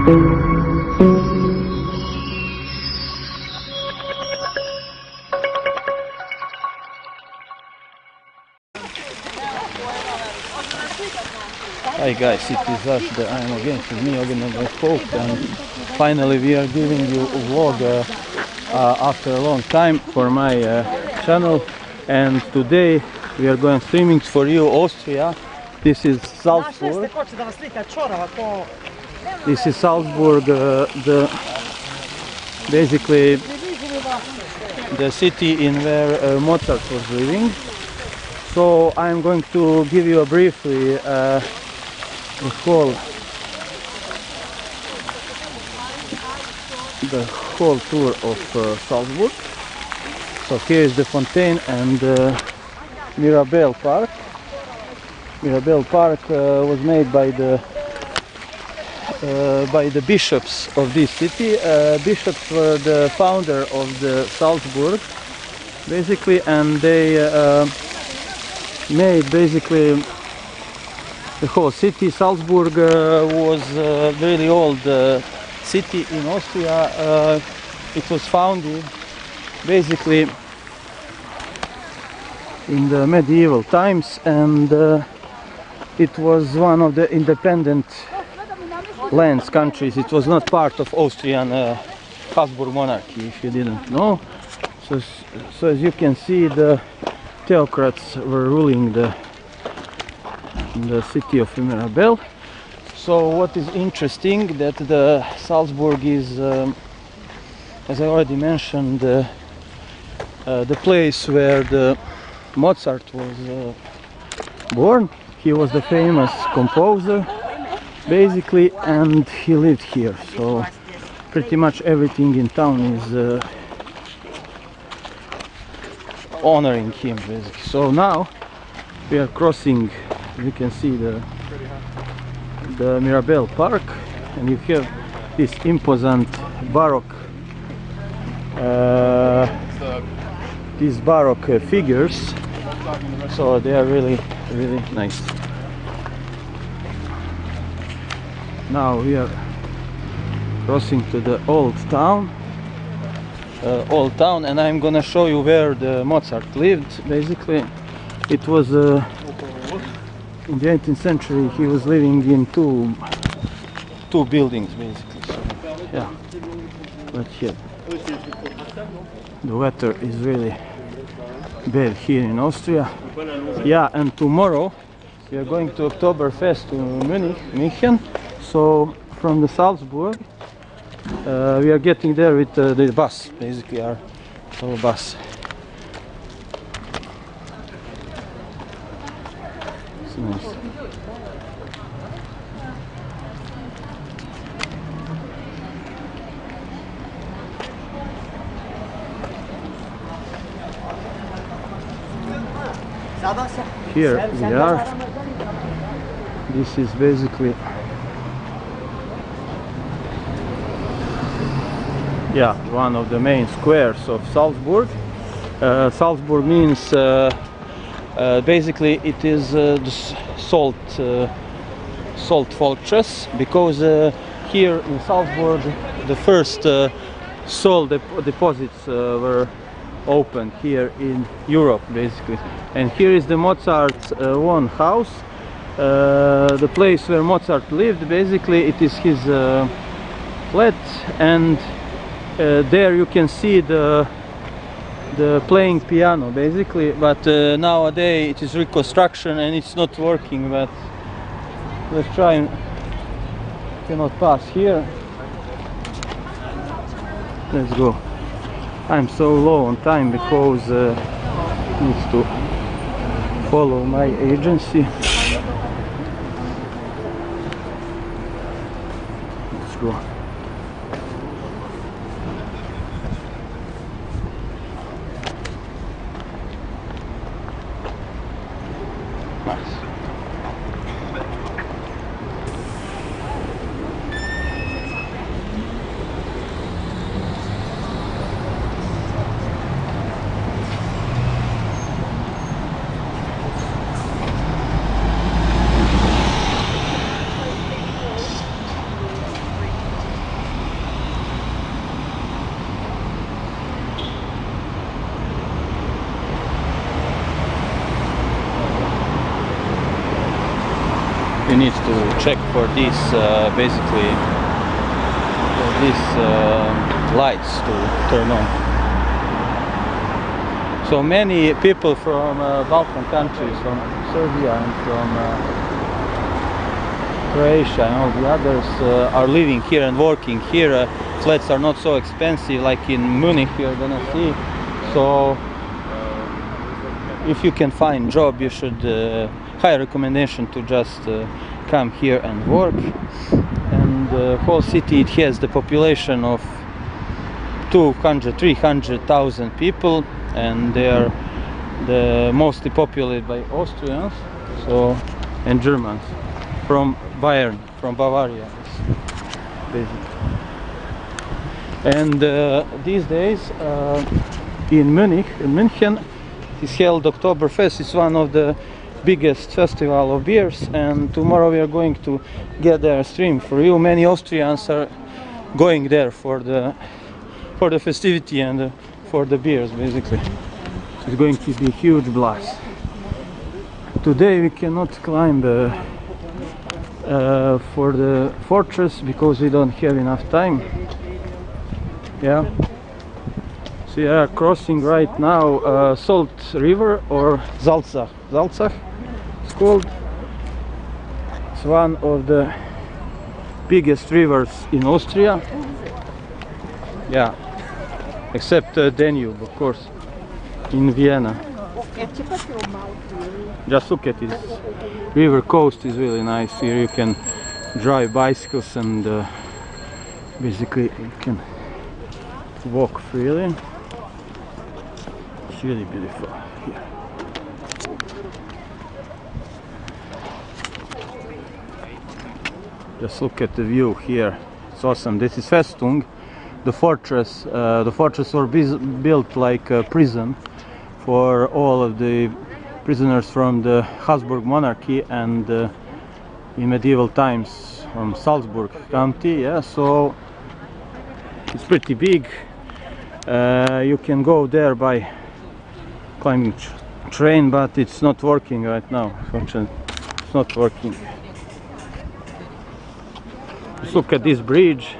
Hi guys, it is us, I am again, it's me again, the Pope, and finally we are giving you a vlog after a long time for my channel, and today we are going streaming for you Austria. This is Salzburg. This is Salzburg, basically the city in where Mozart was living. So I'm going to give you a briefly the whole tour of Salzburg. So here is the Fontaine and Mirabel Park. Mirabel Park was made by the bishops of this city. Bishops were the founder of the Salzburg, basically, and they made basically the whole city. Salzburg was a really old city in Austria. It was founded basically in the medieval times, and it was one of the independent lands, countries. It was not part of Austrian Habsburg monarchy, if you didn't know. So as you can see, the theocrats were ruling the city of Mirabel. So what is interesting, that the Salzburg is, as I already mentioned, the place where the Mozart was born. He was the famous composer, basically, and he lived here. So pretty much everything in town is honoring him, basically. So now we are crossing, you can see the Mirabel Park, and you have these imposant baroque figures. So they are really nice. Now we are crossing to the old town, and I'm gonna show you where the Mozart lived. Basically, it was in the 18th century. He was living in two buildings, basically. So, yeah, but here the weather is really bad here in Austria. Yeah, and tomorrow we are going to Oktoberfest to München. So from the Salzburg, we are getting there with the bus, basically our bus. It's nice. Here we are. This is basically, yeah, one of the main squares of Salzburg. Salzburg means basically it is the salt fortress, because here in Salzburg the first salt deposits were opened here in Europe, basically. And here is the Mozart's own house, the place where Mozart lived. Basically it is his flat, and there you can see the playing piano, basically, but nowadays it is reconstruction and it's not working. But let's try, and cannot pass here. Let's go. I'm so low on time because needs to follow my agency. Let's go. you need to check for these basically for these lights to turn on. So many people from Balkan countries, from Serbia and from Croatia and all the others are living here and working here. Flats are not so expensive like in Munich, you're gonna see. So if you can find job, you should high recommendation to just come here and work. And the whole city, it has the population of 200-300,000 people, and they are mostly populated by Austrians, so, and Germans from Bayern, from Bavaria, basically. And these days in München is held Oktoberfest. It's one of the biggest festival of beers, and tomorrow we are going to get there a stream for you. Many Austrians are going there for the festivity and for the beers, basically. It's going to be a huge blast. Today we cannot climb for the fortress because we don't have enough time. Yeah. So we are crossing right now Salt River, or Salzach. Salzach it's called. It's one of the biggest rivers in Austria. Yeah. Except Danube, of course, in Vienna. Just look at this river coast, is really nice. Here you can drive bicycles and basically you can walk freely. It's really beautiful here. Just look at the view here. It's awesome. This is Festung. The fortress was built like a prison for all of the prisoners from the Habsburg monarchy and in medieval times from Salzburg county. Yeah, so it's pretty big. You can go there by climbing train, but it's not working right now. Unfortunately, it's not working. Just look at this bridge.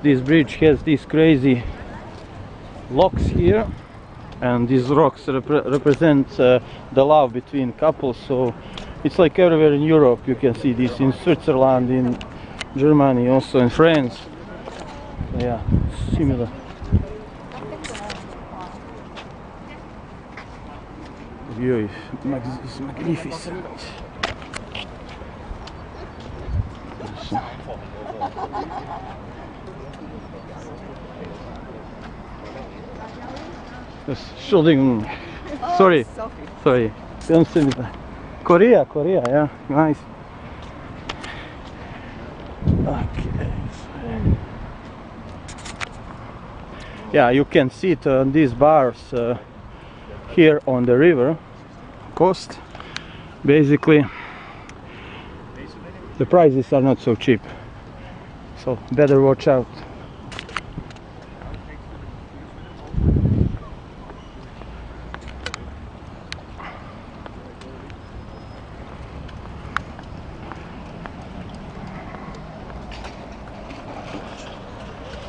This bridge has these crazy locks here, and these rocks represent the love between couples. So it's like everywhere in Europe. You can see this in Switzerland, in Germany, also in France. Yeah, similar. The view is magnificent. Entschuldigung. Sorry. Sorry. Korea, yeah, nice. Okay. Yeah, you can see it on these bars here on the river coast. Basically, the prices are not so cheap, so better watch out.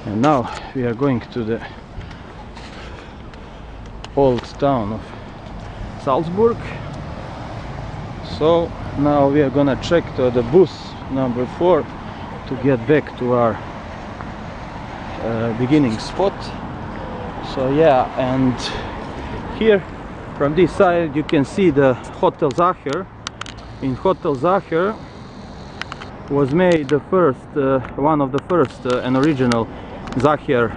And now we are going to the old town of Salzburg. So now we are gonna check to the bus number 4 to get back to our beginning spot. So yeah, and here from this side you can see the Hotel Sacher. In Hotel Sacher was made the first, one of the first and original Sacher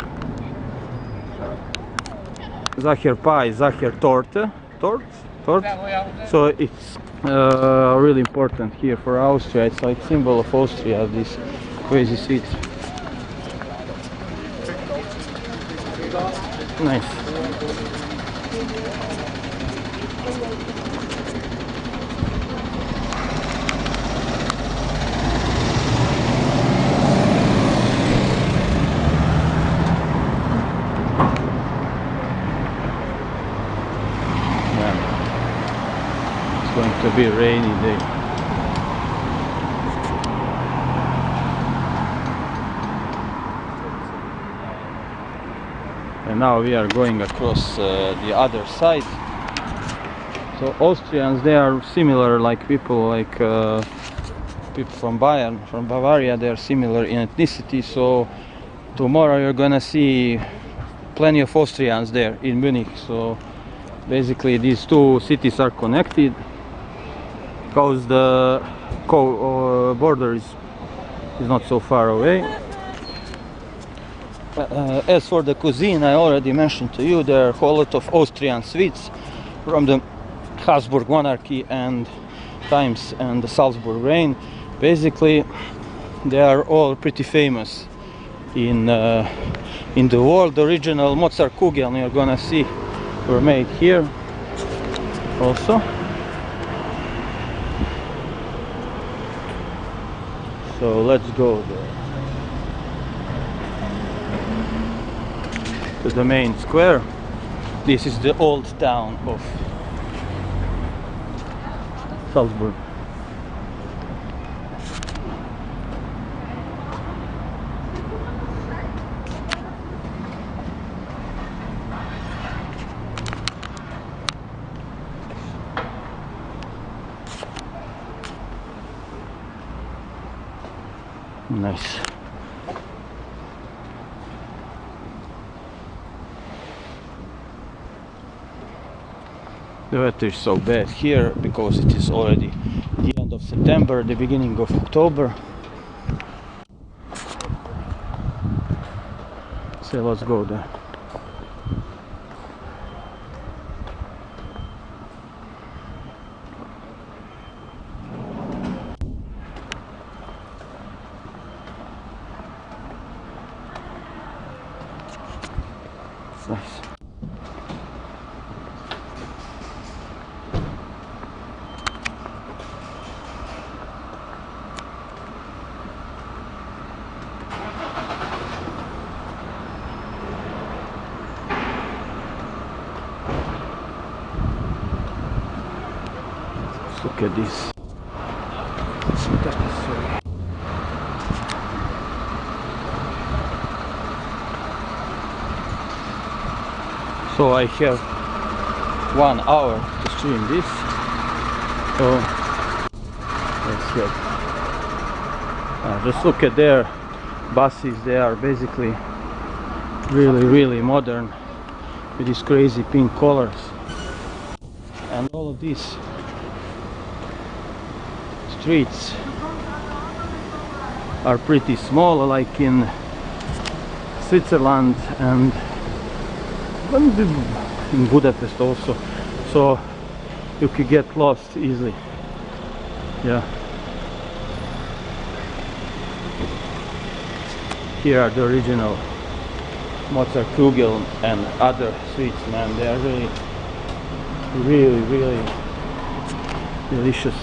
pie, Sacher torte. So it's really important here for Austria. It's like symbol of Austria, this crazy sweets. Nice. Going to be a rainy day. now we are going across the other side. So Austrians, they are similar, like people like people from Bayern, from Bavaria, they are similar in ethnicity. So tomorrow you're gonna see plenty of Austrians there in Munich. So basically these two cities are connected because the border is not so far away. As for the cuisine, I already mentioned to you, there are a whole lot of Austrian sweets from the Habsburg monarchy and times and the Salzburg reign. Basically, they are all pretty famous in the world. The original Mozart kugeln you're gonna see were made here also. So let's go there to the main square. This is the old town of Salzburg. Nice. The weather is so bad here because it is already the end of September, the beginning of October. So let's go there. Nice. Look at this. Look at this. So I have 1 hour to stream this. So let's get. Just look at their buses. They are basically really modern with these crazy pink colors, and all of these streets are pretty small, like in Switzerland and in Budapest also, so you could get lost easily. Yeah. Here are the original Mozart kugel and other sweets, man. They are really delicious.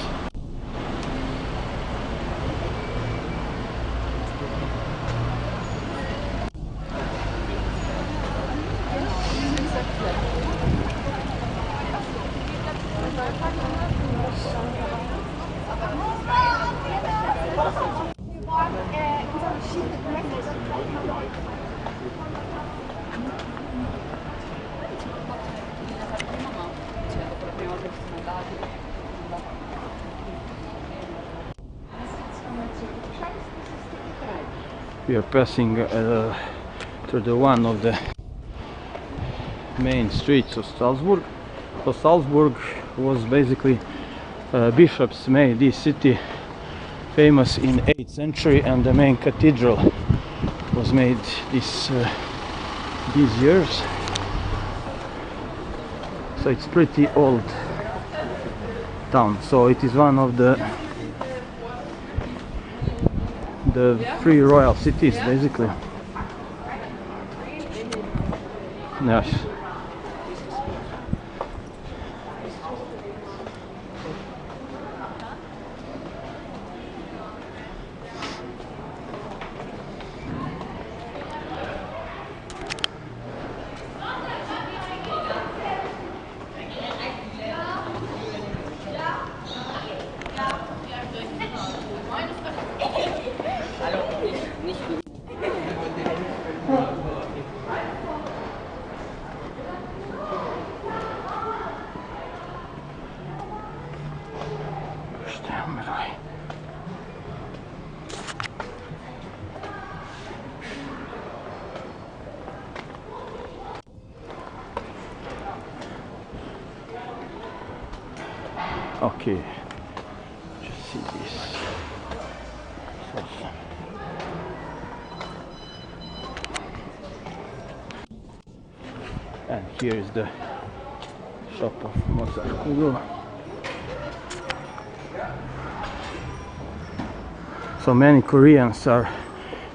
We are passing through the one of the main streets of Salzburg. So Salzburg was basically bishops made this city famous in 8th century, and the main cathedral was made these years. So it's pretty old town. So it is one of the three royal cities, basically. Yes. Okay, just see this. And here is the shop of Mozart. So many Koreans are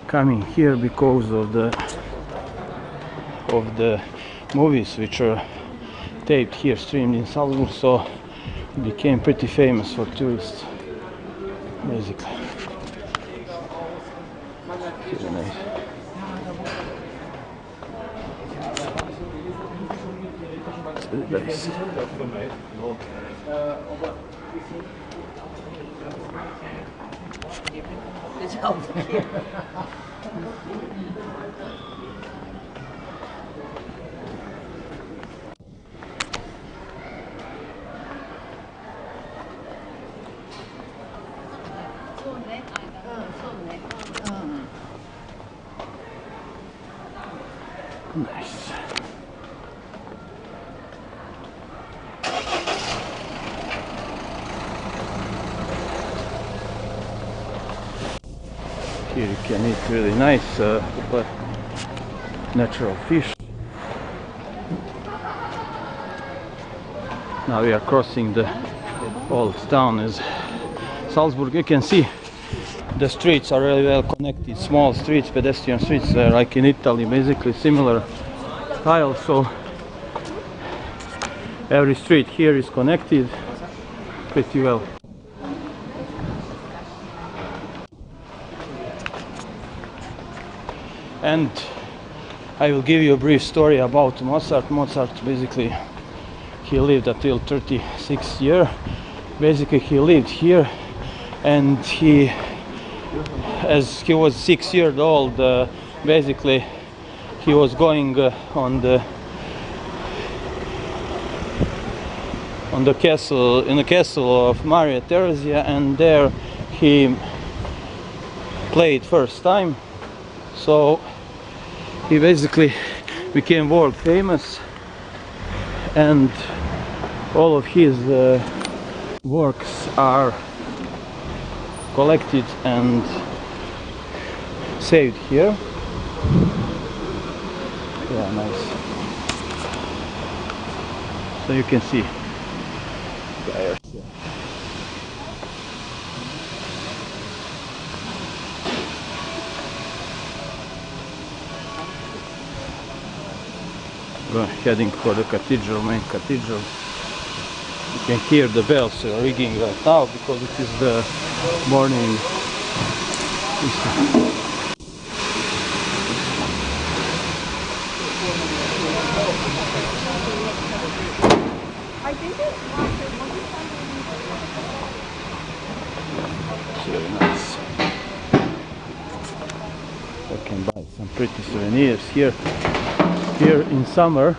coming here because of the movies which are taped here, streamed in Salzburg, so it became pretty famous for tourists, basically. Very nice. Nice. Nice. Here you can eat really nice but natural fish. Now we are crossing the old town is Salzburg. You can see the streets are really well connected, small streets, pedestrian streets, like in Italy, basically similar style. So every street here is connected pretty well. And I will give you a brief story about Mozart. Mozart, basically, he lived until 36 years. Basically, he lived here, and as he was 6 years old, basically, he was going on the castle, in the castle of Maria Theresia, and there he played first time. So he basically became world famous, and all of his works are collected and saved here. Yeah, nice. So you can see there. We're heading for the cathedral, main cathedral. You can hear the bells ringing right now because it is the morning. Very nice. I can buy some pretty souvenirs here. Here in summer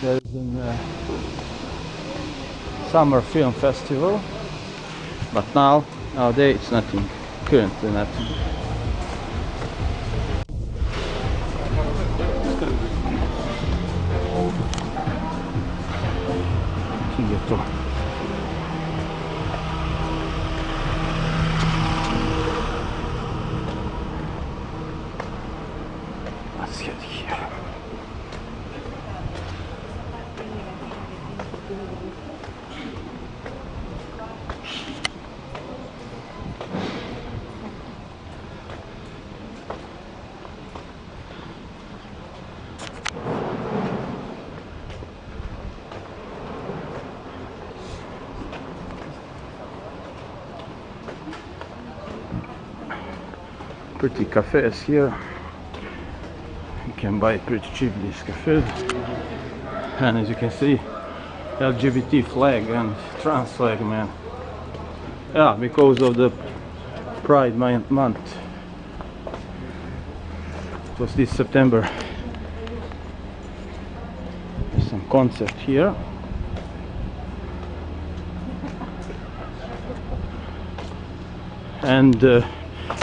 there is a summer film festival, but nowadays it's nothing, currently nothing. Let's get here. Pretty cafes here. You can buy pretty cheap these cafes, and as you can see, LGBT flag and trans flag, man. Yeah, because of the Pride month. It was this September. There's some concert here. And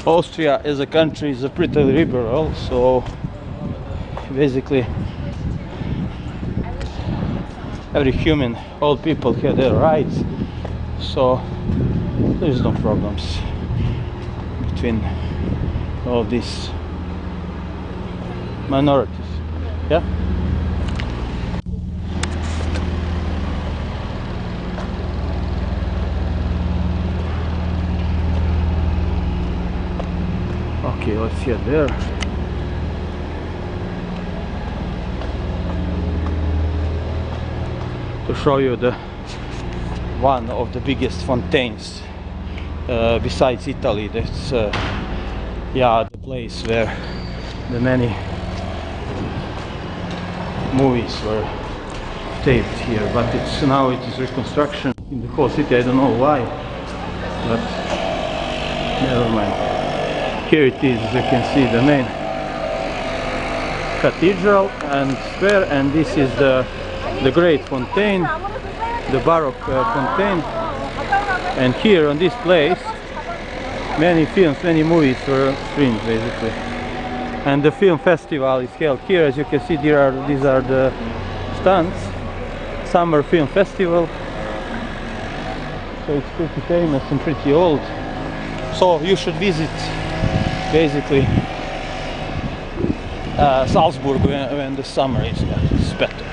Austria as a country is pretty liberal, so basically every human, all people have their rights, so there's no problems between all these minorities. Yeah. Okay, let's head there. To show you the one of the biggest fountains besides Italy. That's yeah, the place where the many movies were taped here, but it's now it is reconstruction in the whole city. I don't know why, but never mind. Here it is, as you can see, the main cathedral and square, and this is the great fontaine, the Baroque fontaine. And here on this place many films, many movies were screened basically, and the film festival is held here. As you can see, these are the stands, summer film festival, so it's pretty famous and pretty old, so you should visit basically Salzburg when the summer is better,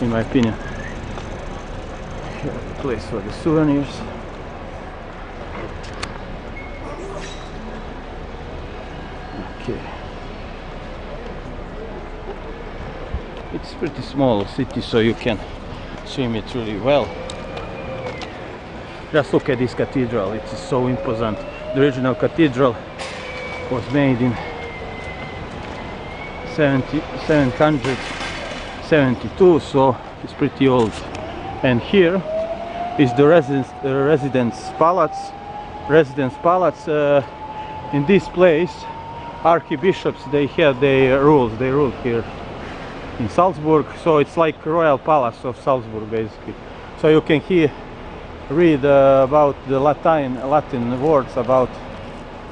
in my opinion. Here, a place for the souvenirs. Okay. It's pretty small city, so you can swim it really well. Just look at this cathedral, it is so imposing. The original cathedral was made in 772, so it's pretty old. And here is the residence palace. In this place, archbishops, they had their rules. They ruled here in Salzburg, so it's like royal palace of Salzburg basically. So you can here read about the Latin words about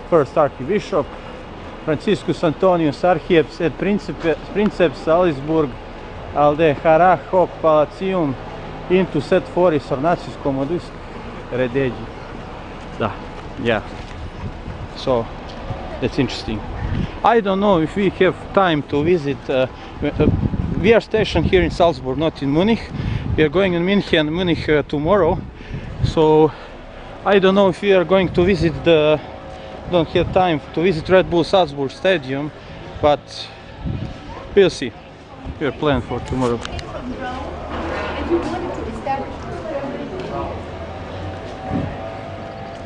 first archbishop Franciscus Antonius Archieps et Princeps Salzburg Aldeharach hoc palatium into set foris ornatis commodus redegi. Yeah, so that's interesting. I don't know if we have time to visit. We are stationed here in Salzburg, not in Munich. We are going in Munich tomorrow, so I don't know if we are going to visit don't have time to visit Red Bull Salzburg Stadium, but we'll see. We are planned for tomorrow.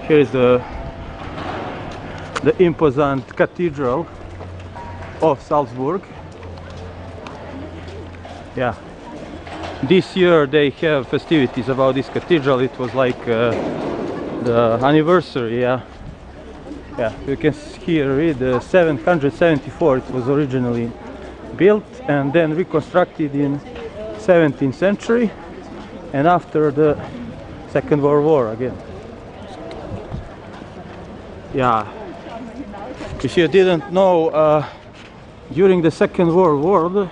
Here is the imposing cathedral of Salzburg. Yeah, this year they have festivities about this cathedral. It was like the anniversary. Yeah, you can here read 774 it was originally built and then reconstructed in 17th century, and after the Second World War again. Yeah, if you didn't know, during the Second World War,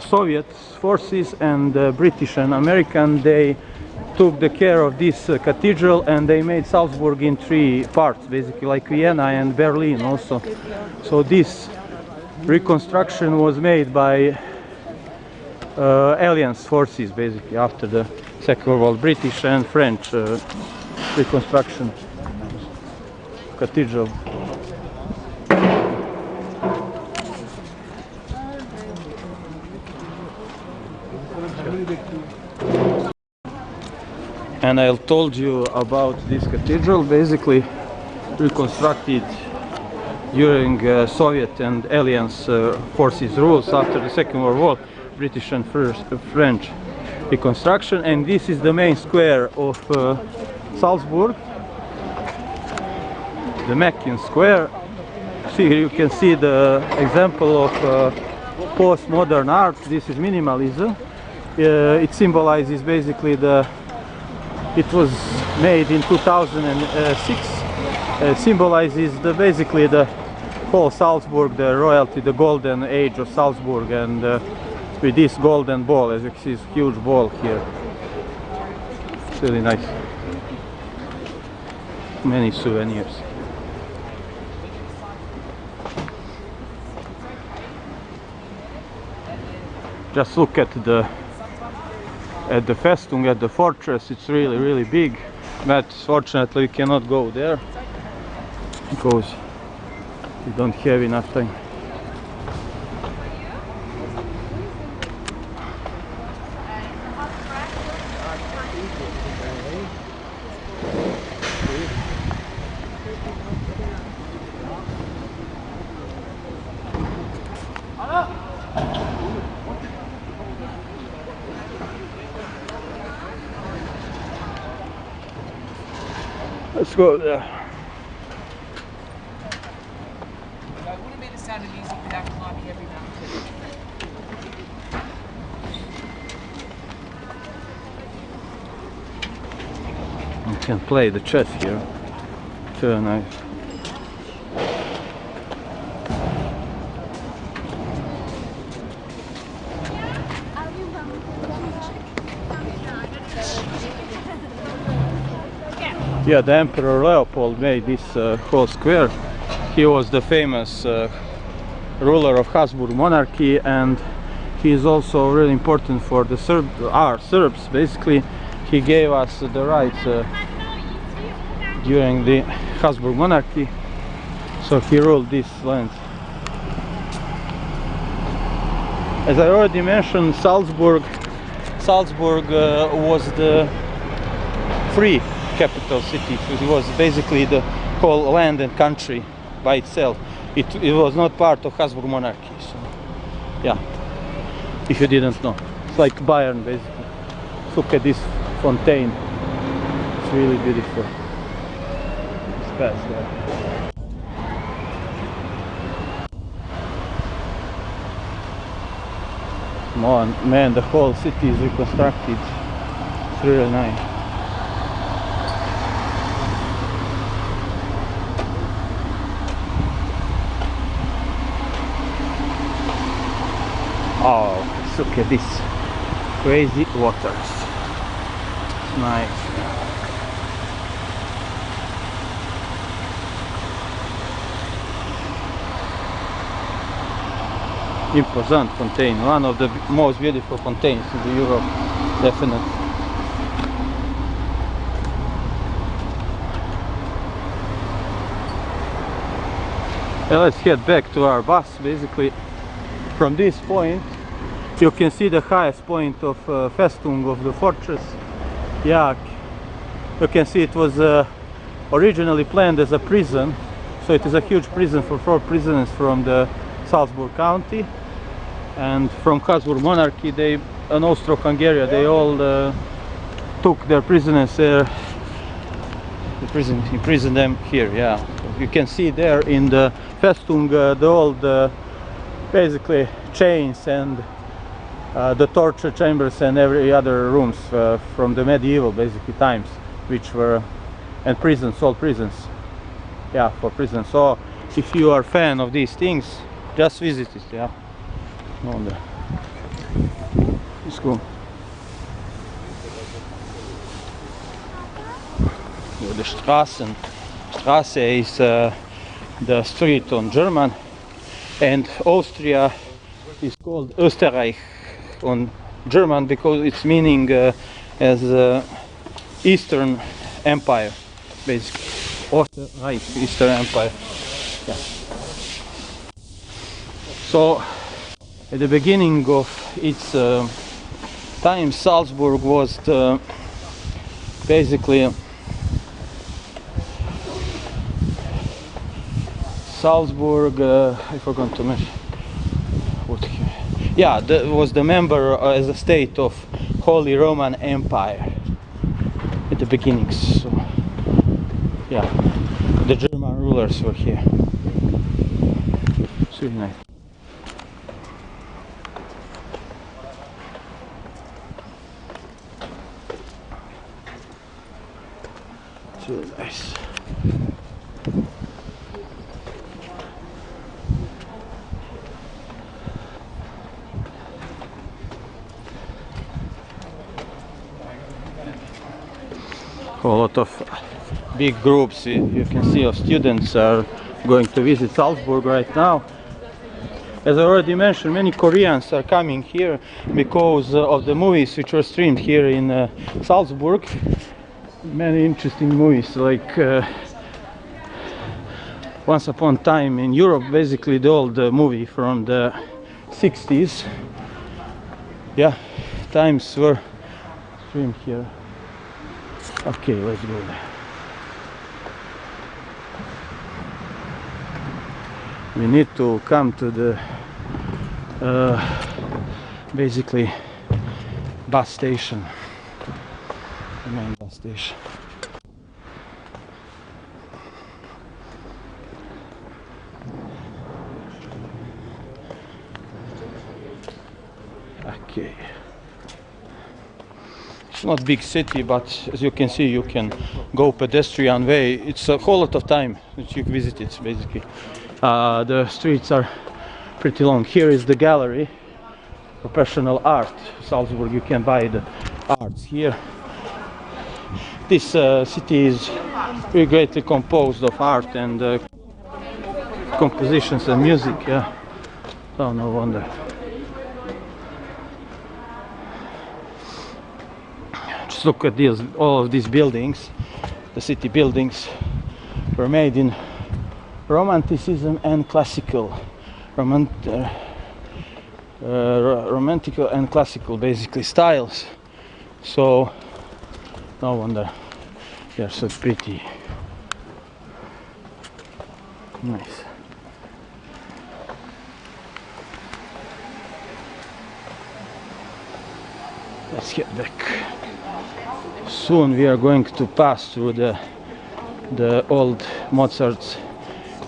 Soviet forces and British and American, they took the care of this cathedral, and they made Salzburg in 3 parts, basically like Vienna and Berlin also. So this reconstruction was made by Alliance forces basically after the Second World War, British and French reconstruction cathedral. And I told you about this cathedral, basically reconstructed during Soviet and Alliance forces rules after the Second World War, British and French reconstruction. And this is the main square of Salzburg, the Mackin Square. See, here you can see the example of postmodern art. This is minimalism. It symbolizes basically it was made in 2006. Symbolizes basically the whole Salzburg, the royalty, the golden age of Salzburg, and with this golden ball, as you can see, this huge ball here. It's really nice. Many souvenirs. Just look at the Festung, at the fortress. It's really big, but fortunately we cannot go there because we don't have enough time. Let's go there. It would have made it sounded easy without climbing every mountain. You can play the chess here. Very nice. Yeah, the Emperor Leopold made this whole square. He was the famous ruler of Habsburg monarchy, and he is also really important for the Serbs. Basically, he gave us the rights during the Habsburg monarchy, so he ruled this land. As I already mentioned, Salzburg was the free capital city. It was basically the whole land and country by itself. It was not part of Habsburg monarchy. So, yeah, if you didn't know, it's like Bayern basically. Look at this fontaine. It's really beautiful. It's past there. Come on, man, the whole city is reconstructed. It's really nice. Oh, look at this crazy waters. It's nice. Imposant fontaine, one of the most beautiful fontaines in the Europe, definitely. And let's head back to our bus. Basically, from this point you can see the highest point of Festung, of the fortress. Yeah, you can see it was originally planned as a prison, so it is a huge prison for 4 prisoners from the Salzburg county, and from Habsburg monarchy, they and Austro-Hungary, they all took their prisoners there, imprisoned them here. Yeah, you can see there in the Festung the old basically chains and the torture chambers and every other rooms from the medieval basically times, which were, and prisons, all prisons, yeah, for prisons. So if you are a fan of these things, just visit it. Yeah, no, it's cool. The Straße is the street on German, and Austria is called Österreich on German because it's meaning as Eastern Empire, basically. Österreich, Eastern Empire. Yeah. So at the beginning of its time, Salzburg was basically Salzburg, I forgot to mention. Yeah, was the member as a state of Holy Roman Empire at the beginnings. So, yeah, the German rulers were here. It's really nice. It's really nice. A lot of big groups, you can see, of students are going to visit Salzburg right now. As I already mentioned, many Koreans are coming here because of the movies which were streamed here in Salzburg. Many interesting movies, like Once Upon a Time in Europe, basically the old movie from the 60s. Yeah, times were streamed here. Okay, let's go there. We need to come to the basically bus station, the main bus station. Okay, it's not big city, but as you can see, you can go pedestrian way. It's a whole lot of time that you visit it, basically. The streets are pretty long. Here is the gallery, professional art, Salzburg. You can buy the arts here. This city is very greatly composed of art and compositions and music. Yeah, oh, no wonder. Just look at these, all of these buildings. The city buildings were made in Romanticism and classical, romantical and classical, basically, styles. So no wonder they are so pretty. Nice. Let's get back. Soon we are going to pass through the old Mozart's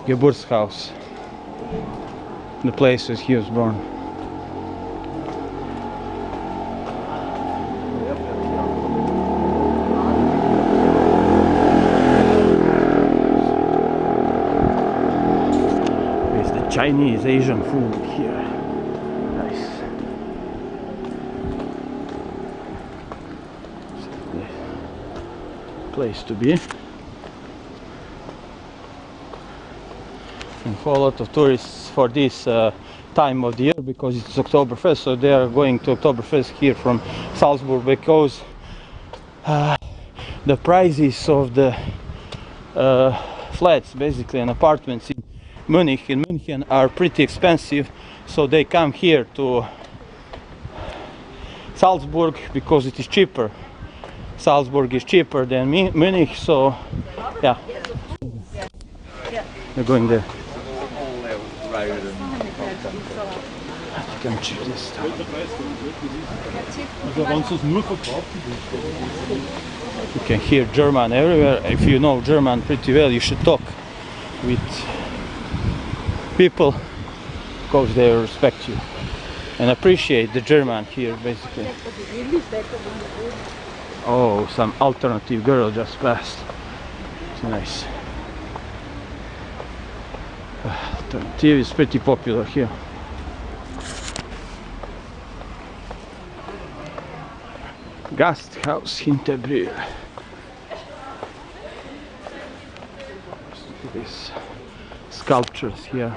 Geburtshaus, the place where he was born. There's the Chinese Asian food here. Nice. Place to be. And for a lot of tourists for this time of the year, because it's Oktoberfest, so they are going to Oktoberfest here from Salzburg, because the prices of the flats, basically, and apartments in München are pretty expensive, so they come here to Salzburg because it is cheaper. Salzburg is cheaper than Munich, so yeah, we're going there. You can check this down. You can hear German everywhere. If you know German pretty well, you should talk with people because they respect you and appreciate the German here, basically. Oh, some alternative girl just passed. It's nice. Alternative is pretty popular here. Gasthaus Hinterbrühl. These sculptures here.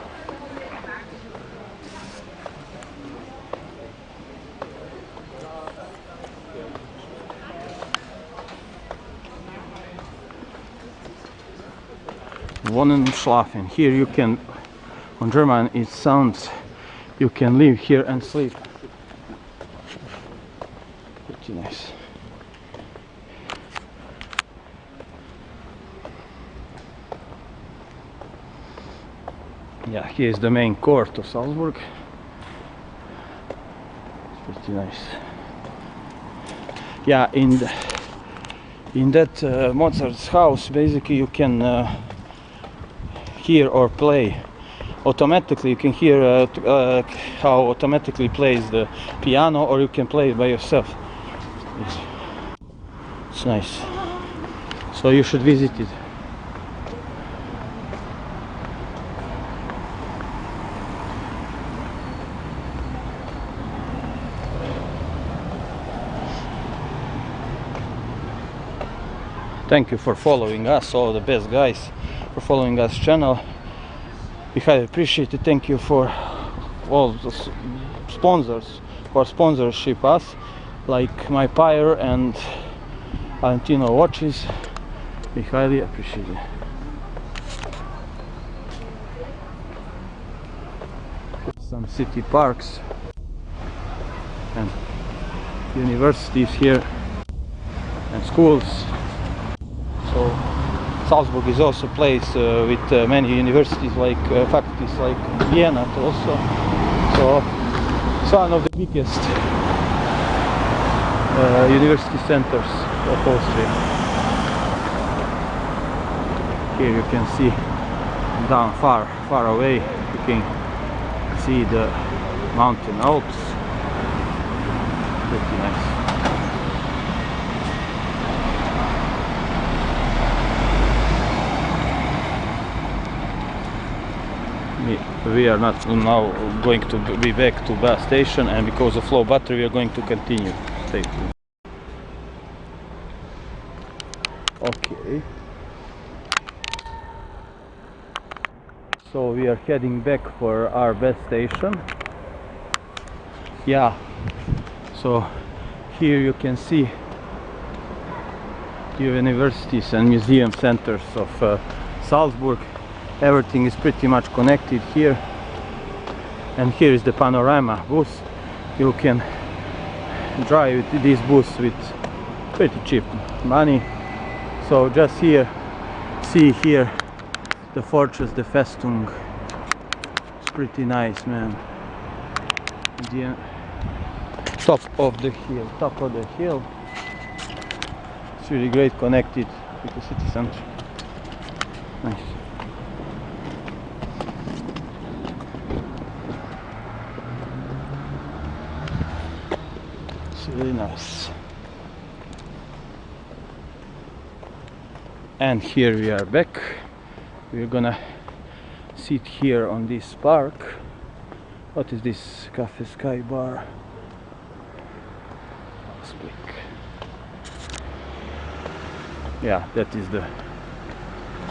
Wohnen und schlafen. Here you can, on German it sounds, you can live here and sleep. Pretty nice. Yeah, here is the main court of Salzburg. It's pretty nice. Yeah, in that Mozart's house, basically you can hear or play automatically. You can hear how automatically plays the piano, or you can play it by yourself. It's nice. So you should visit it. Thank you for following us, all the best guys, for following us channel. We highly appreciate it. Thank you for all the sponsors for sponsorship us, like My Pyre and Valentino Watches. We highly appreciate it. Some city parks and universities here and schools. So Salzburg is also a place with many universities, like faculties like Vienna also. So it's one of the biggest university centers of Austria. Here you can see down far away, you can see the mountain Alps. Pretty nice. We are not now going to be back to bus station, and because of low battery we are going to continue. Stay tuned. Okay. So we are heading back for our bus station. Yeah. So here you can see the universities and museum centers of Salzburg. Everything is pretty much connected here, and here is the panorama bus. You can drive this bus with pretty cheap money. So just here, see here the fortress, the Festung. It's pretty nice, man. The top of the hill. It's really great, connected with the city center. Nice. Really nice. And here we are back. We're gonna sit here on this park. What is this? Cafe Sky Bar. Speak. Yeah, that is the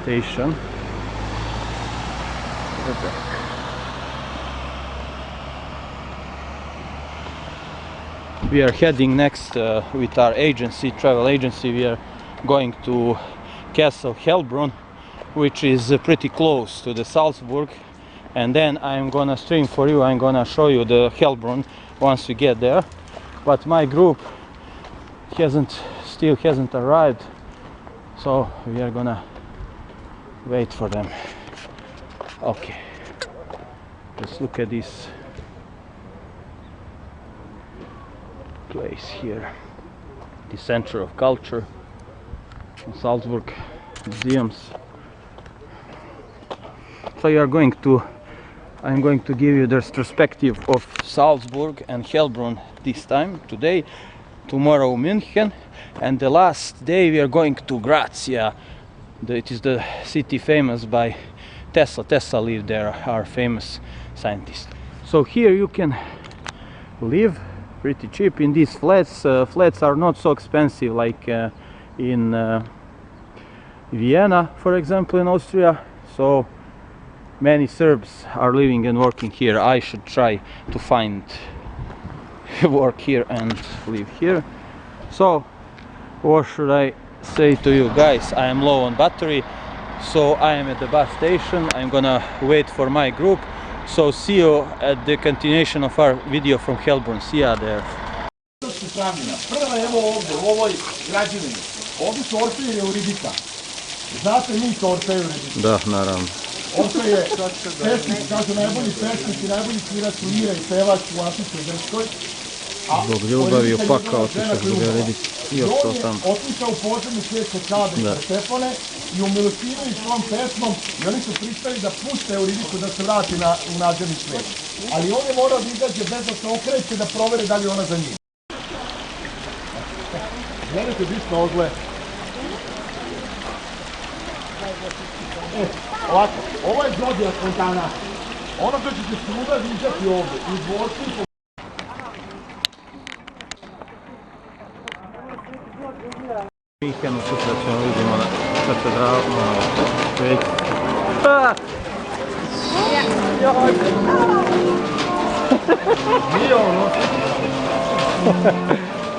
station. We're back. We are heading next with our agency, travel agency. We are going to Castle Hellbrun, which is pretty close to the Salzburg, and then I'm gonna stream for you. I'm gonna show you the Hellbrun once we get there. But my group still hasn't arrived, so we are gonna wait for them. Okay, let's look at this place here, the center of culture in Salzburg, museums. So I'm going to give you the retrospective of Salzburg and Hellbrun this time, today, tomorrow München, and the last day we are going to Graz. Yeah, it is the city famous by Tesla. Tesla lived there, our famous scientist. So here you can live pretty cheap in these flats. Flats are not so expensive like in Vienna, for example, in Austria. So many Serbs are living and working here. I should try to find work here and live here. So what should I say to you guys? I am low on battery, so I am at the bus station. I'm gonna wait for my group. So see you at the continuation of our video from Hellbrun. See ya there. Prva je evo ovdje, u ovoj građevini. Ovdje su torte i euridika. Znate mi torte i euridika? Da, naravno. Torte je pesnik, kažu najbolji pesnik i najbolji svirač u lire i pevač u antičkoj Grčkoj. Zbog ljubavi opakao otišao zbog euridike. I ostao tamo. Otišao u podzemni svijet kod Kalde i Stefane i umilostivili svom pesmom i oni su pristali da puste euridiku da se vrati u nadzemni svijet. Ali on je morao da izađe bez da se okreće da provere da li je ona za njim. Gledajte disno ogle. Ovako, ovo je zodija spontana. Ono što će se svuda viđati ovdje, u dvorcu. Mihanu sutra ćemo vidimo na katedralu. Ah!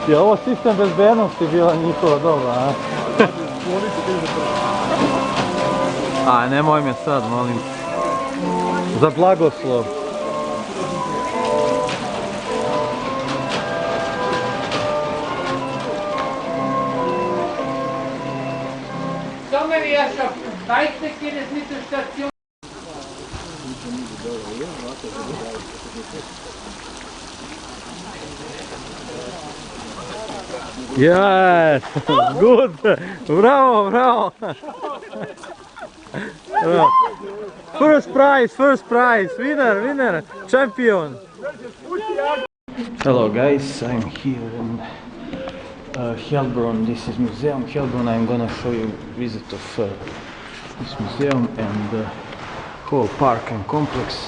Je ovo sistem bezbednosti bila njihova dobra, a? A nemoj me sad, molim. Za blagoslov. Sommerherrschaft, reicht geht es nicht zur Station. Yes, good, bravo, bravo. First prize, winner, champion. Hello guys, I'm here in Hellbrun. This is museum Hellbrun. I'm gonna show you visit of this museum and the whole park and complex.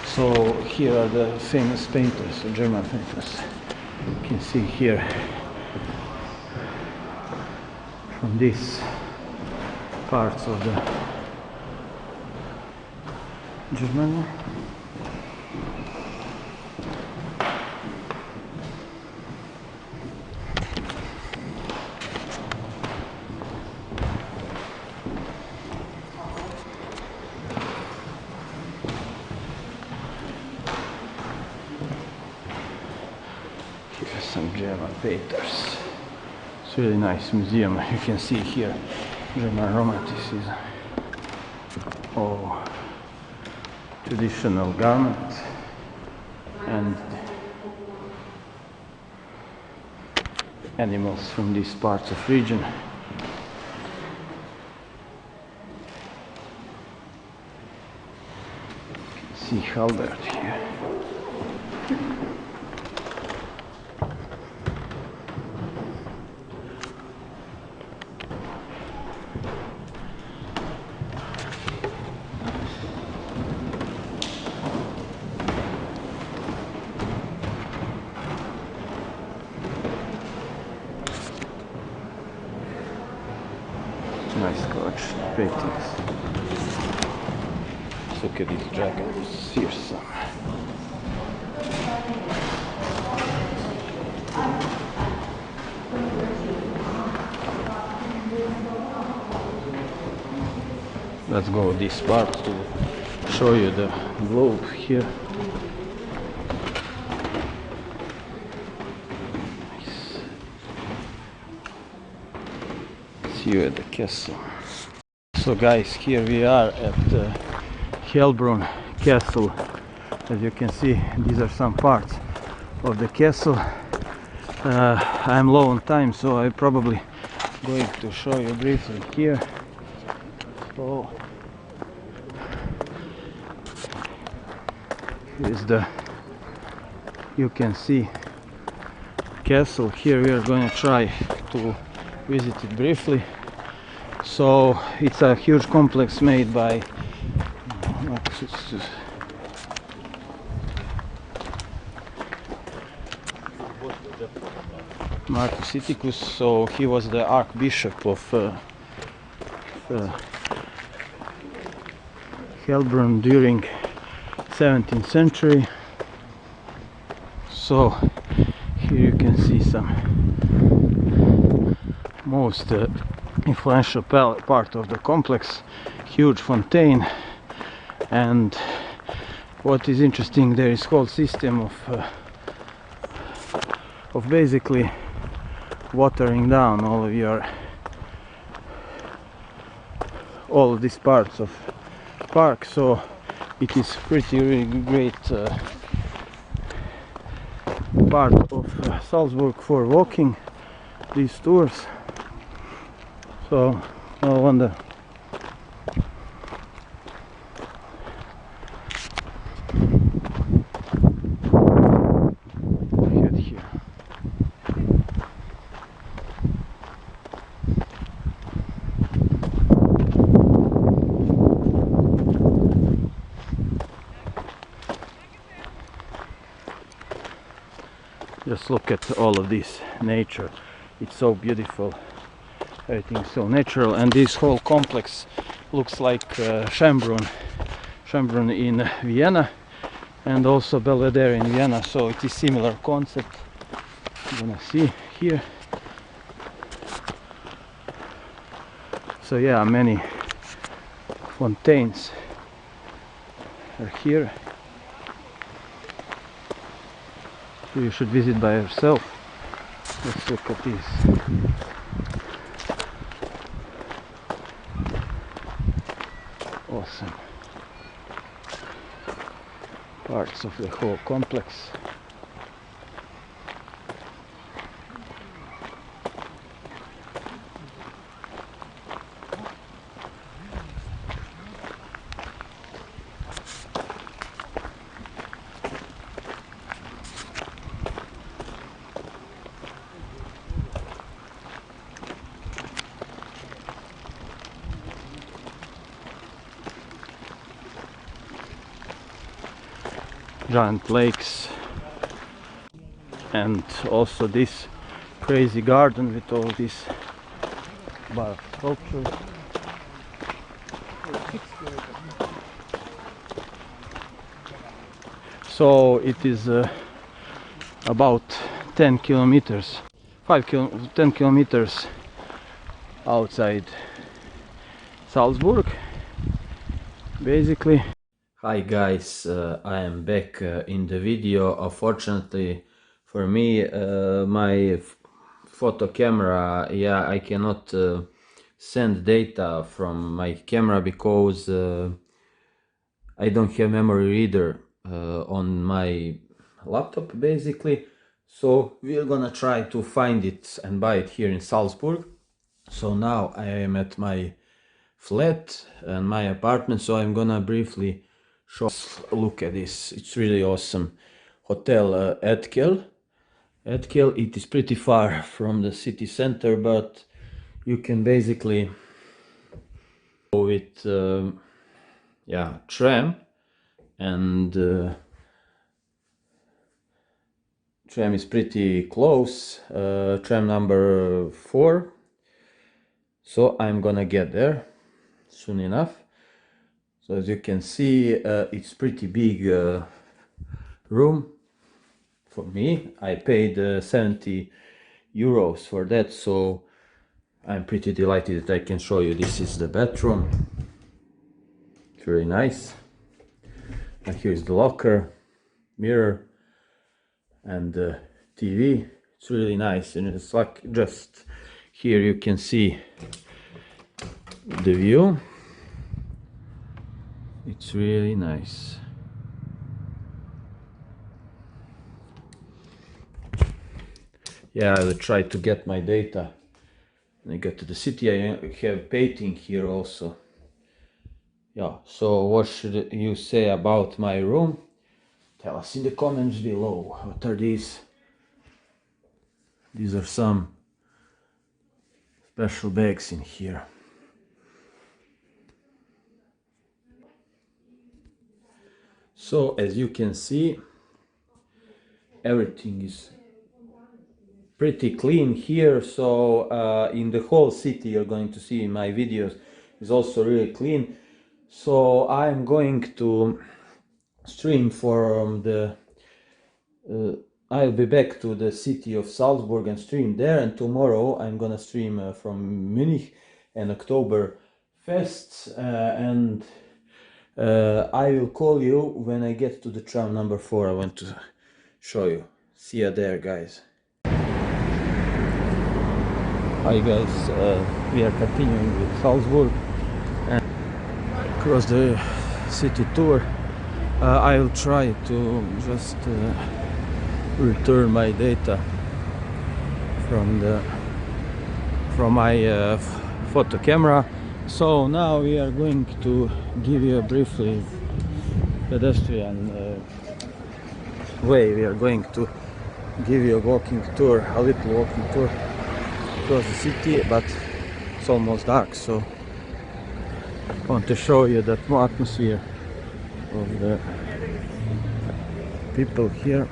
So here are the famous painters, German painters. You can see here from these parts of the Germany. Some German painters. It's a really nice museum. You can see here German romanticism. Oh, traditional garments and animals from these parts of region. You can see Hellbrun here. Nice collection of paintings. Let's look at these dragons. Here's some. Let's go this part to show you the globe here. You at the castle. So guys, here we are at Hellbrun castle. As you can see, these are some parts of the castle. I'm low on time, so I'm probably going to show you briefly here. So here's the, you can see castle. Here we are going to try to visit it briefly. So it's a huge complex made by Marcus Sitticus. So he was the archbishop of Hellbrun during 17th century. So here you can see some most influential part of the complex, huge fountain, and what is interesting, there is whole system of basically watering down all of these parts of park. So it is pretty really great part of Salzburg for walking these tours. So no wonder. Here. Just look at all of this nature. It's so beautiful, everything so natural, and this whole complex looks like Hellbrun in Vienna, and also Belvedere in Vienna, so it is similar concept. You're gonna see here. So yeah, many fontaines are here. You should visit by yourself. Let's look at this. Awesome. Parts of the whole complex. Giant lakes, and also this crazy garden with all these bar sculptures. So it is about 10 kilometers, 10 kilometers outside Salzburg, basically. Hi guys, I am back in the video. Unfortunately for me, my photo camera, yeah, I cannot send data from my camera because I don't have memory reader on my laptop basically. So we're gonna try to find it and buy it here in Salzburg. So now I am at my flat and my apartment, so I'm gonna briefly look at this. It's really awesome. Hotel Edkel. It is pretty far from the city center, but you can basically go with yeah, tram, and tram is pretty close. Tram number 4. So I'm gonna get there soon enough. So as you can see, it's pretty big room for me. I paid 70 euros for that, so I'm pretty delighted that I can show you. This is the bathroom. It's very nice. And here's the locker, mirror, and TV. It's really nice, and it's like just here you can see the view. It's really nice. Yeah, I will try to get my data when I get to the city. I have painting here also. Yeah, so what should you say about my room? Tell us in the comments below. What are these? These are some special bags in here. So as you can see, everything is pretty clean here. So in the whole city you're going to see in my videos is also really clean. So I'm going to stream from the I'll be back to the city of Salzburg and stream there, and tomorrow I'm gonna stream from Munich and October Fest, and I will call you when I get to the tram number 4. I want to show you. See you there, guys. Hi guys, we are continuing with Salzburg and across the city tour. I will try to just return my data from my photo camera. So now we are going to give you a briefly pedestrian way. We are going to give you a walking tour, a little walking tour across the city, but it's almost dark, so I want to show you that atmosphere of the people here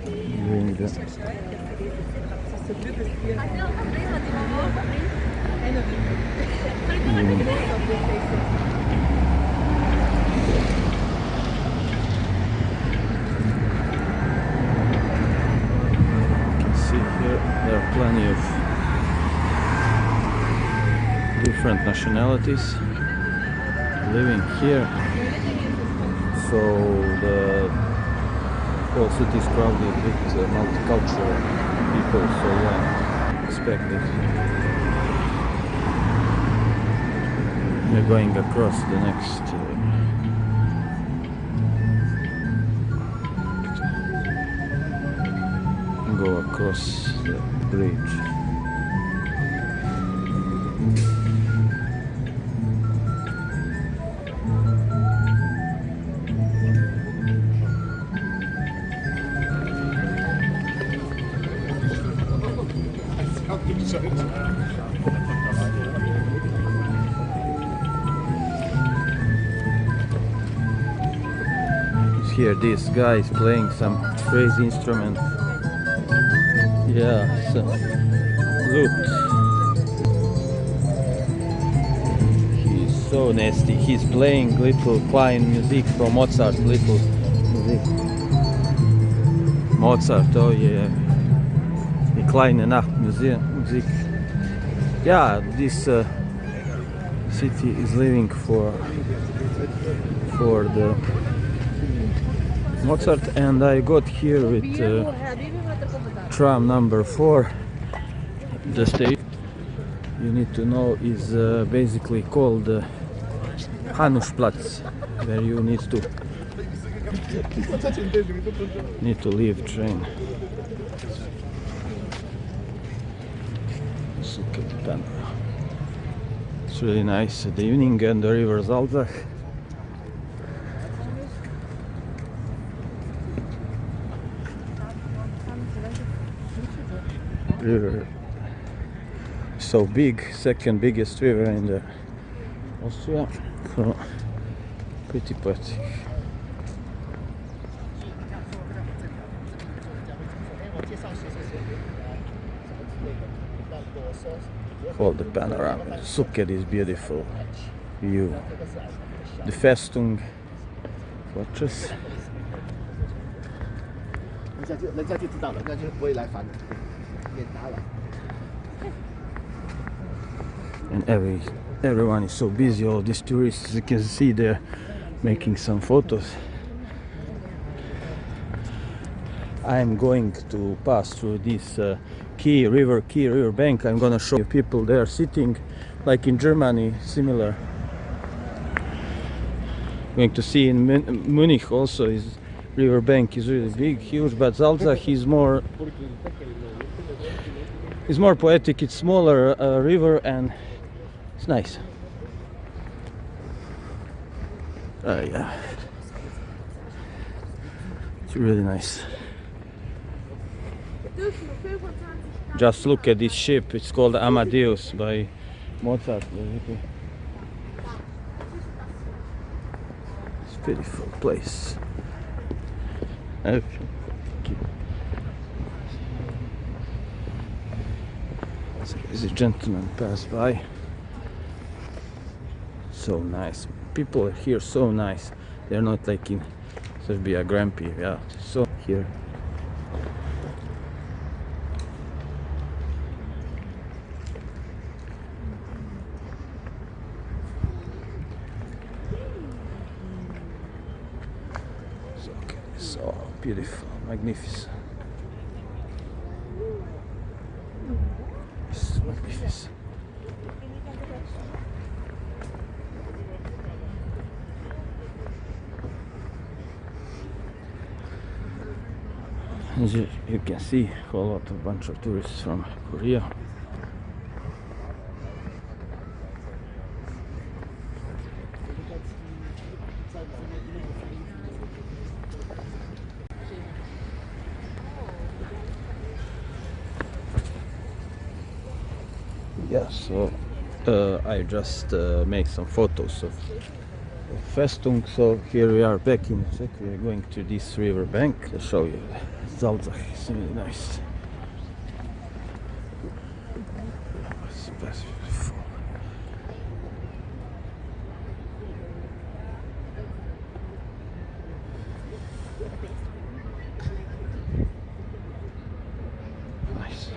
during Yeah. See here there are plenty of different nationalities living here, so the whole city is crowded with multicultural people, so yeah, expect it. We're going across the next go across the bridge. Here this guy is playing some crazy instrument. Yeah, so lute. He's so nasty. He's playing little klein music from Mozart, little music. Mozart, oh yeah. Die kleine Nachtmusik. Yeah, this city is living for the Mozart, and I got here with tram number 4. The station you need to know is basically called Hanusplatz, where you need to leave train. Let's look at the panorama. It's really nice at the evening, and the river Salzach. River so big, second biggest river in the Austria, so pretty poetic. All the panorama. Look at this beautiful view. The Festung fortress. And everyone is so busy, all these tourists, you can see they're making some photos. I'm going to pass through this key river bank. I'm gonna show you people there sitting like in Germany, similar. Going to see in Munich also is river bank is really big, huge, but Salzach is more poetic. It's smaller river and it's nice. Yeah, it's really nice. Just look at this ship. It's called Amadeus by Mozart. It's a beautiful place. Okay. So as a gentleman passed by. So nice. People here so nice. They're not like in Serbia, grumpy. Yeah. So here. So beautiful, magnificent. It's magnificent. As you can see, a bunch of tourists from Korea. Yeah, so I just make some photos of Festung. So here we are back in Czech. We are going to this river bank to show you. Salzach is really nice. It's beautiful. Nice.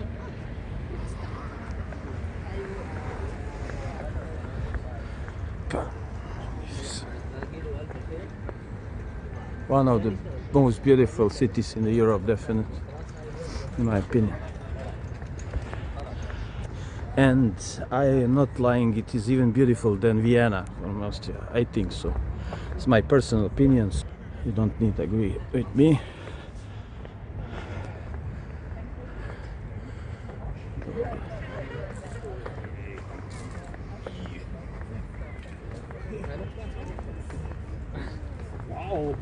One of the most beautiful cities in Europe, definitely, in my opinion. And I am not lying, it is even beautiful than Vienna from Austria. I think so. It's my personal opinion. You don't need to agree with me. Wow.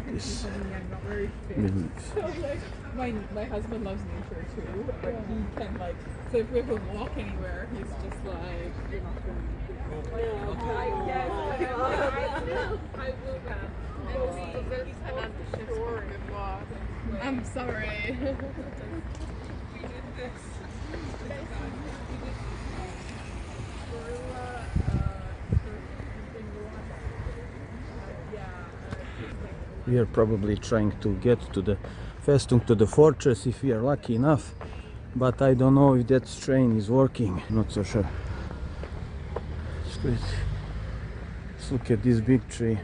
This my husband loves nature too, but he can like, so if we have to walk anywhere, he's just like, you're not going to I will I'm sorry. We are probably trying to get to the Festung, to the fortress, if we are lucky enough, but I don't know if that train is working. Not so sure. It's great. Let's look at this big tree.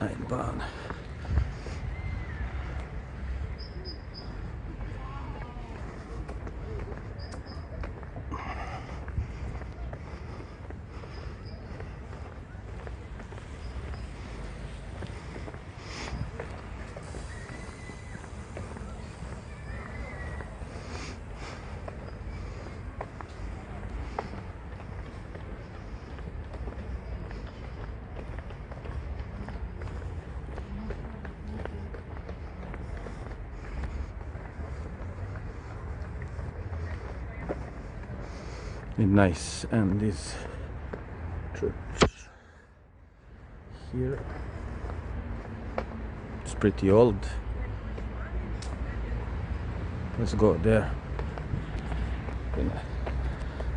Hellbrun. Nice. And this church here, it's pretty old. Let's go there. Gonna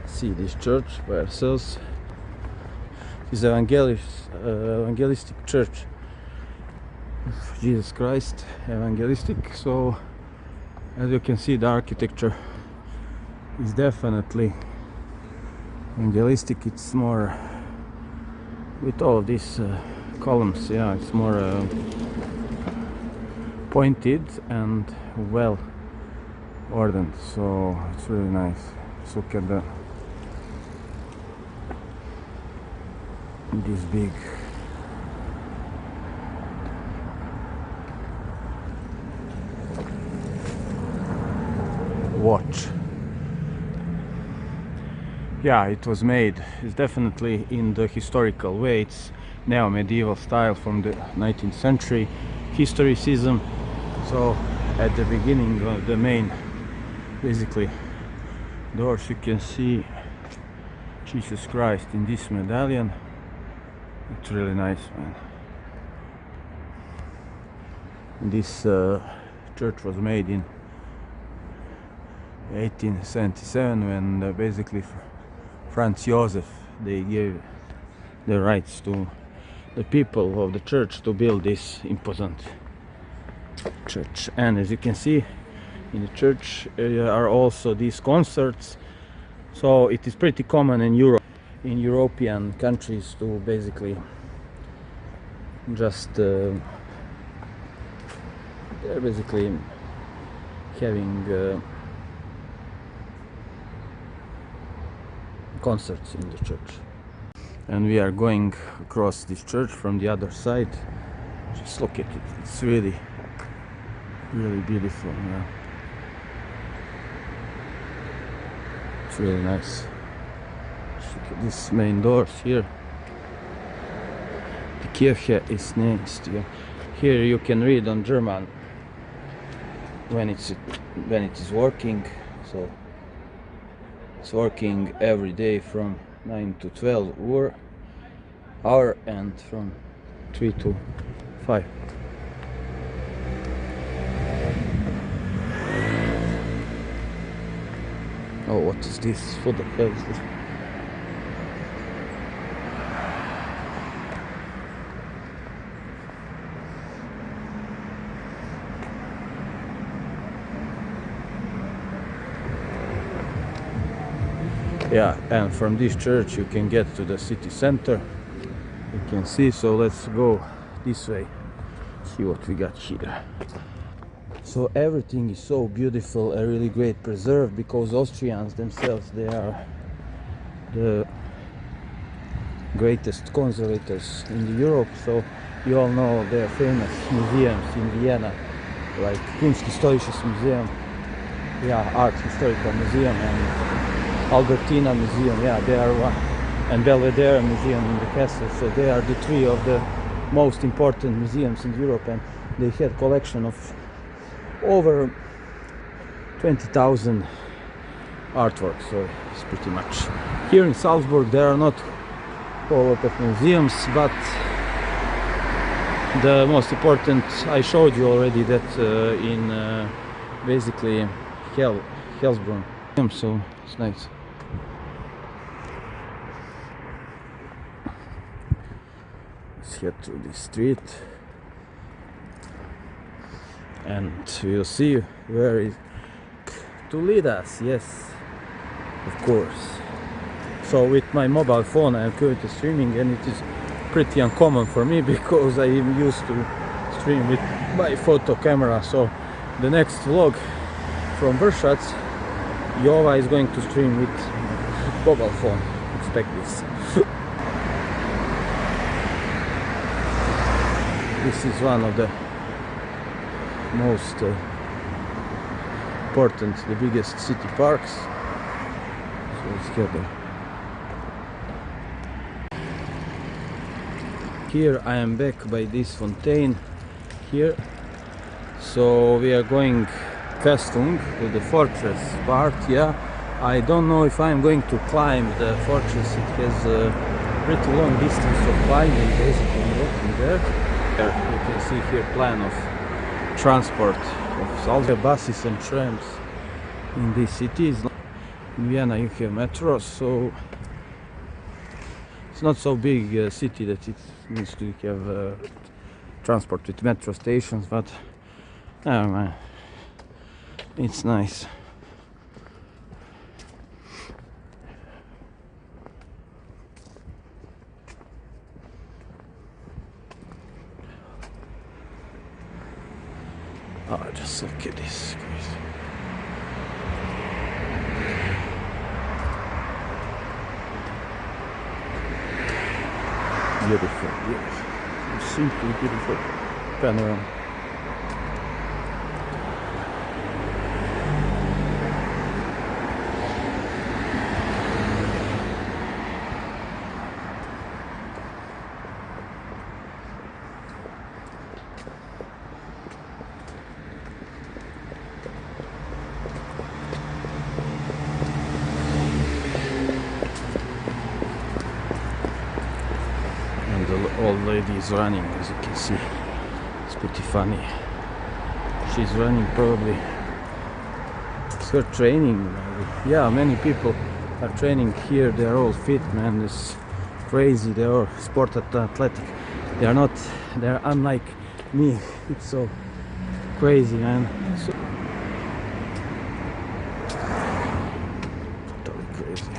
see this church by ourselves. It's evangelistic church of Jesus Christ, evangelistic. So as you can see, the architecture is definitely evangelistic. It's more with all these columns, yeah, it's more pointed and well ordered, so it's really nice. Let's look at this big watch. Yeah, it was made, it's definitely in the historical way. It's neo-medieval style from the 19th century, historicism. So at the beginning of the main, basically, doors, you can see Jesus Christ in this medallion. It's really nice, man. This church was made in 1877 when basically Franz Joseph, they gave the rights to the people of the church to build this imposant church. And as you can see, in the church are also these concerts. So it is pretty common in Europe, in European countries, to basically just they're basically having concerts in the church. And we are going across this church from the other side. Just look at it, it's really beautiful. Yeah. It's really nice. Just look at these main doors here. The Kirche is next. Yeah. Here you can read on German when it is working. So It's working every day from 9 to 12 hour and from 3 to 5. Oh, what is this? What the hell is this? Yeah, and from this church you can get to the city center. You can see, so let's go this way, see what we got here. So everything is so beautiful and really great preserved, because Austrians themselves, they are the greatest conservators in Europe. So you all know their famous museums in Vienna, like Kunsthistorisches Museum, yeah, Art Historical Museum, and Albertina Museum, yeah, they are one, and Belvedere Museum in the castle. So they are the three of the most important museums in Europe, and they had collection of over 20,000 artworks. So it's pretty much. Here in Salzburg there are not a whole lot of museums, but the most important I showed you already, that in basically Hellbrun. So it's nice. Let's head through this street and we'll see where it to lead us. Yes, of course. So with my mobile phone I am currently streaming, and it is pretty uncommon for me because I am used to stream with my photo camera. So the next vlog from Vršac, Jova is going to stream with mobile phone. Expect this. This is one of the most important, the biggest city parks. So let's get there. Here I am back by this fountain here. So we are going Festung to the fortress part. Yeah, I don't know if I'm going to climb the fortress. It has a pretty long distance of climbing, basically walking there. You can see here plan of transport of Salzach, buses and trams in these cities. In Vienna you have metro, so it's not so big a city that it needs to have transport with metro stations, but oh man, it's nice. Oh, just look at this. Beautiful, beautiful. Simply beautiful panorama. The old lady is running, as you can see. It's pretty funny. She's running, probably it's her training maybe. Yeah, many people are training here. They're all fit, man. It's crazy. They're all sport athletic. They're unlike me. It's so crazy, man. So totally crazy.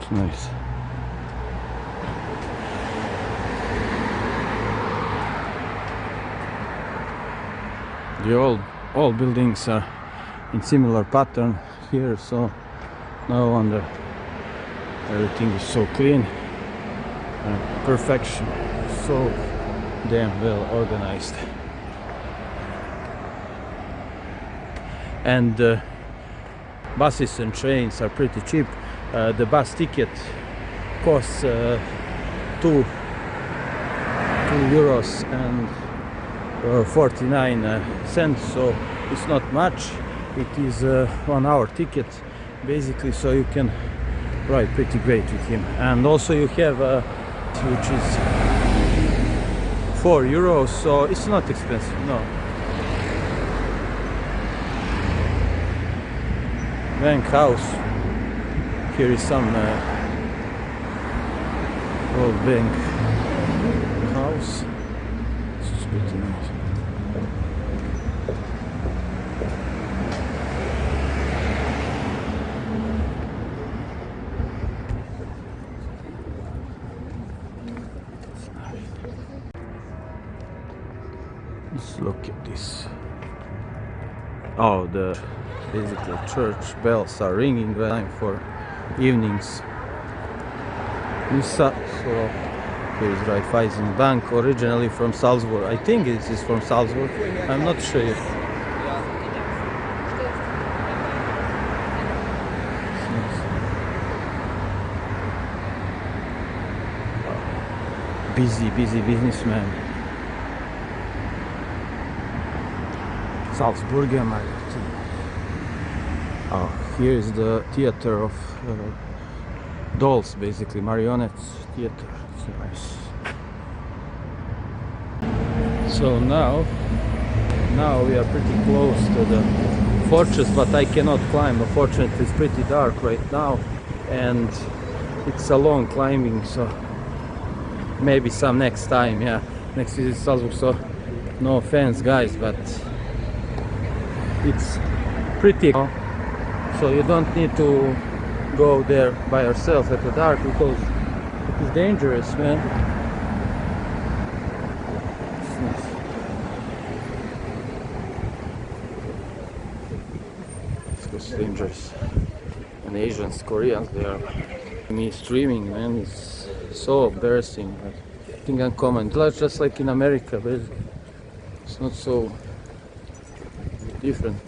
Nice. All buildings are in similar pattern here, so no wonder everything is so clean and perfection, so damn well organized. And buses and trains are pretty cheap. The bus ticket costs 2 euros and 49 cents, so it's not much. It is a 1 hour ticket basically, so you can ride pretty great with him. And also you have which is 4 euros, so it's not expensive, no. Bank house. Here is some old bank house. This is pretty nice. Let's look at this. Oh, the basically church bells are ringing time for evenings. So here is Raiffeisen Bank, originally from Salzburg. I think this is from Salzburg. I'm not sure yet. Busy businessman. Salzburg, oh, here is the theater of dolls, basically marionettes theater. It's nice. So now we are pretty close to the fortress, but I cannot climb. Unfortunately, it's pretty dark right now, and it's a long climbing. So maybe some next time. Yeah, next visit Salzburg. So no offense, guys, but it's pretty. So you don't need to go there by yourself at the dark because it's dangerous, man. It's dangerous. And Asians, Koreans, they are me streaming, man. It's so embarrassing. I think uncommon, just like in America, but it's not so different.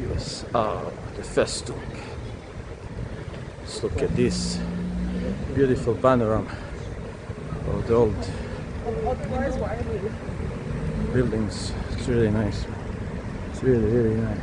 Yes, the Festung. Let's look at this beautiful panorama of the old buildings. It's really nice. It's really nice.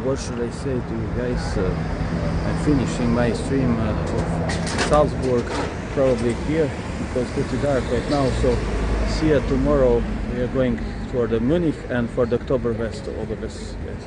What should I say to you guys? I'm finishing my stream of Salzburg, probably here because it's pretty dark right now. So see you tomorrow. We are going for the Munich and for the Oktoberfest. All the best, guys.